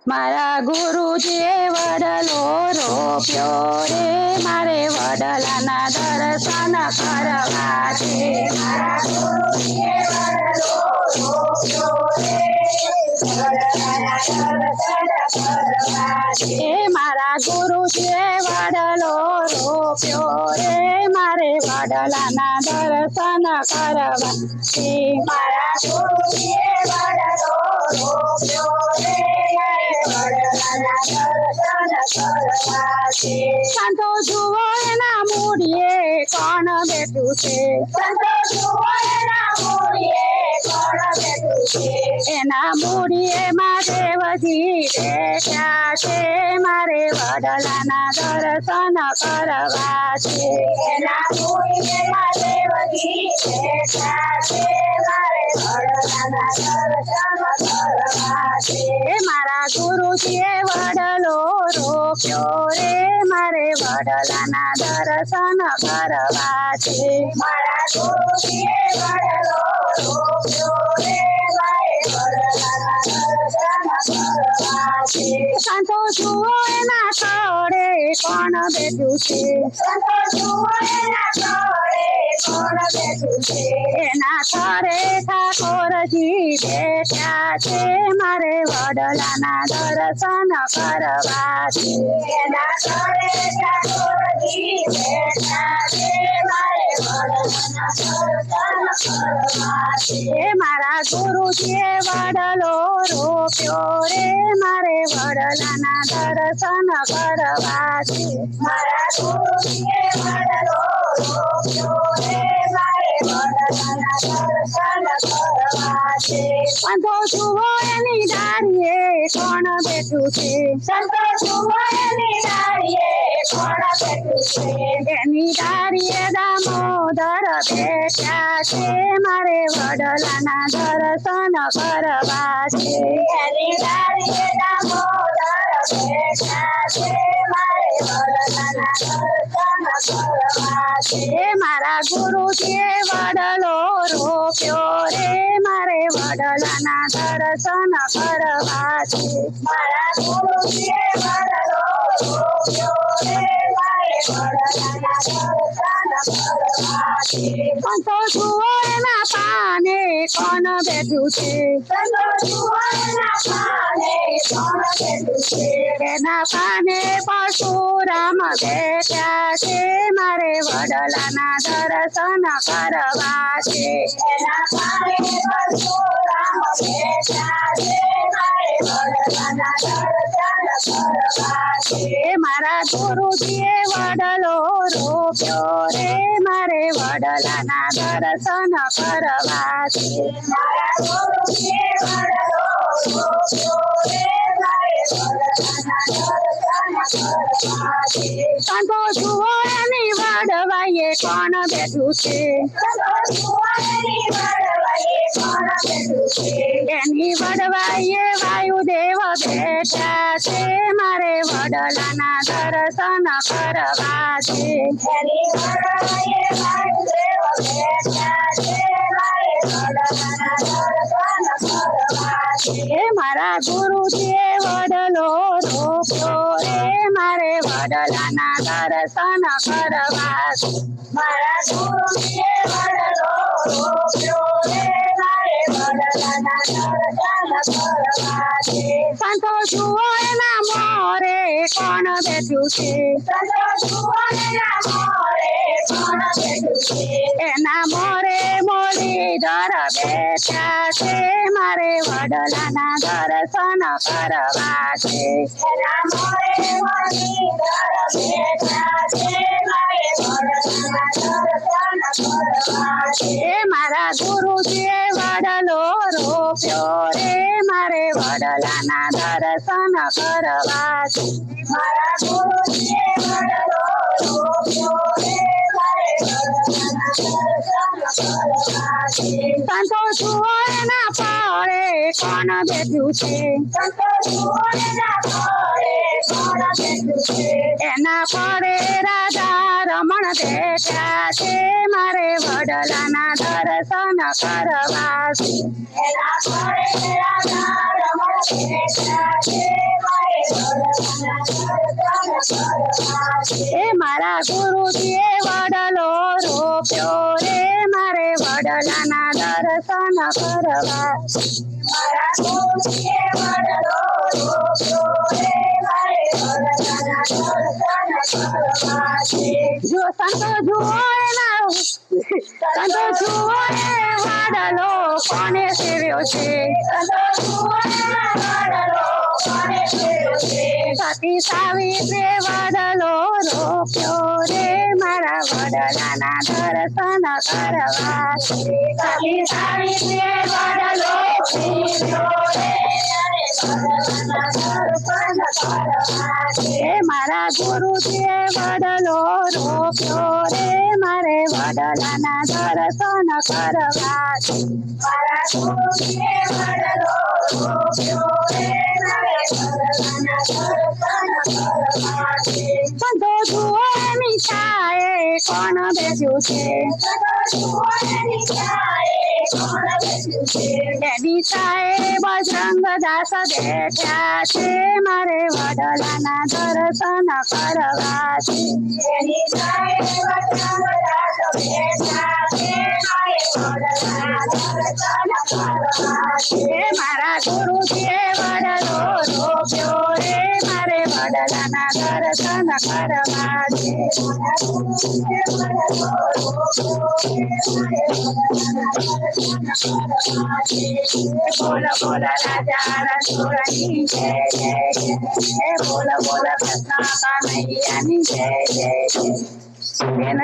મારા ગુરુજીએ વડલો રોપ્યો રે, મારે વડલાના દર્શન કરવા છે. મારા ગુરુજીએ વડલો રોપ્યો રે, વડલાના દર્શન કરવા છે. મારા ગુરુજીએ વડલો રોપ્યો રે, મારે વડલાના દર્શન કરવા છે. મારા ગુરુજીએ વડલો રોપ્યો રે, સંતો જુઓ એના મૂડીએ કોણ બેઠું છે. સંતો જુઓ એના મૂડીએ કોણ બેઠું છે. એના મૂડીએ મહાદેવજી બેઠા છે, મારે વડલાના દર્શન કરવા છે. એના મૂડીએ મહાદેવજી બેઠા છે, મારે વડલાના દર્શન કરવા છે. મારા ગુરુજીએ વડલો રોપ્યો રે, મારે વડલાના દર્શન કરવા છે. મારા ગુરુજીએ વડલો રોપ્યો રે, મારે વડલાના દર્શન કરવા છે. સંતો જુઓ એના તળે કોણ બેઠું છે. સંતો જુઓ એના તળે કોણ બેઠું છે. એના તળે ઠાકોરજી બેઠા છે, મારે વડલાના દર્શન કરવા છે. એના તળે ઠાકોરજી બેઠા છે, મારે વડલાના દર્શન કરવા છે. મારા ગુરુજીએ વડલો રોપ્યો રે, મારે વડલાના દર્શન કરવા છે. મારા ગુરુજીએ વડલો રોપ્યો રે, મારે વડલાના દર્શન કરવા છે. સંતો જુઓ એની ડાળીએ કોણ બેઠું છે. સંતો જુઓ એની ડાળીએ કોણ બેઠું છે. એની ડાળીએ દામોદર બેઠા છે, મારે વડલાના દર્શન કરવા છે. એની ડાળીએ દામોદર બેઠા છે, મારે વડલાના દર્શન કરવા છે. મારા ગુરુજીએ વડલો રોપ્યો રે, મારે વડલાના દર્શન કરવા છે. મારા ગુરુજીએ વડલો રોપ્યો રે, મારે વડલાના દર્શન કરવા છે. સંતો જુઓ એના પાને કોણ બેઠું છે. સંતો જુઓ એના પાને કોણ બેઠું છે. એના પાને પરશુરામ બેઠા છે, મારે વડલાના દર્શન કરવા છે. એના પાને પરશુરામ બેઠા છે, મારે વડલાના દર્શન કરવા છે. મારા ગુરુજીએ વડલો રોપ્યો રે, મારે વડલાના દર્શન કરવા છે. મારા ગુરુજીએ વડલો રોપ્યો રે, મારે વડલાના દર્શન કરવા છે. સંતો જુઓ એની વડવાઈએ કોણ બેઠું છે. સંતો જુઓ એની વડવાઈએ કોણ બેઠું છે. એની વડવાઈએ વાયુદેવ બેઠા છે, મારે વડલાના દર્શન કરવા છે. એની વડવાઈએ વાયુદેવ બેઠા છે, મારે વડલાના દર્શન કરવા છે. મારા ગુરુજીએ વડલો રોપ્યો રે, મારે વડલાના દર્શન કરવા છે. મારા ગુરુજીએ વડલો રોપ્યો રે, મારે વડલાના દર્શન કરવા છે. સંતો જુઓ એના મોરે કોણ બેઠું છે. સંતો જુઓ એના મોરે કોણ બેઠું છે. એના મોરે મુરલીધર બેઠા છે, મારે વડલાના દર્શન કરવા છે. એના મોરે મુરલીધર બેઠા છે, મારે વડલાના દર્શન કરવા છે. મારા ગુરુજીએ વડલો રોપ્યો રે, મારે વડલાના દર્શન કરવા છે. મારા ગુરુજીએ વડલો રોપ્યો રે, મારે વડલાના દર્શન કરવા છે. સંતો જુઓ એના પાળે કોણ બેઠું છે. સંતો જુઓ એના પાળે કોણ બેઠું છે. એના પાળે રાધા રમણ બેઠા છે, મારે વડલાના દર્શન કરવા છે. એના પાળે રાધા રમણ એ મારા ગુરુજીએ વડલો રોપ્યો રે મારે વડલાના દર્શન કરવા મારા ગુરુજીએ વડલો રોપ્યો રે મારે વડલાના દર્શન કરવા જો સંતો જુઓ એના સંતો જુઓ એ વડલો કોને સેવ્યો છે સંતો જુઓ એના વડલો કોને સેવ્યો છે સતી સાવિત્રી વડલો રોપ્યો રે મારા વડલાના દર્શન કરવા સતી સાવિત્રી વડલો રોપ્યો રે હે મારા ગુરુજીએ વડલો રોપ્યો રે મારે વડલાના દર્શન કરવા મારા ગુરુજીએ વડલો રોપ્યો રે મારે વડલાના દર્શન કરવા સંતો જુઓ એની છાએ કોણ બેસ્યું છે સંતો જુઓ એની છાએ કોણ બેસ્યું છે એની છાએ બજરંગ દાસ બેઠા છે મારે વડલાના દર્શન કરવા છે એની છાએ બજરંગ દાસ બેઠા છે મારે વડલાના દર્શન કરવા છે મારા ગુરુજીએ વડલો રોપ્યો રે મારે વડલાના દર્શન કરવા છે મારા ગુરુજીએ વડલો રોપ્યો રે મારે વડલાના દર્શન કરવા છે બોલ બોલ રાજા રસોડની જય જય જય બોલ બોલ કૃષ્ણ કનૈયાની જય જય જય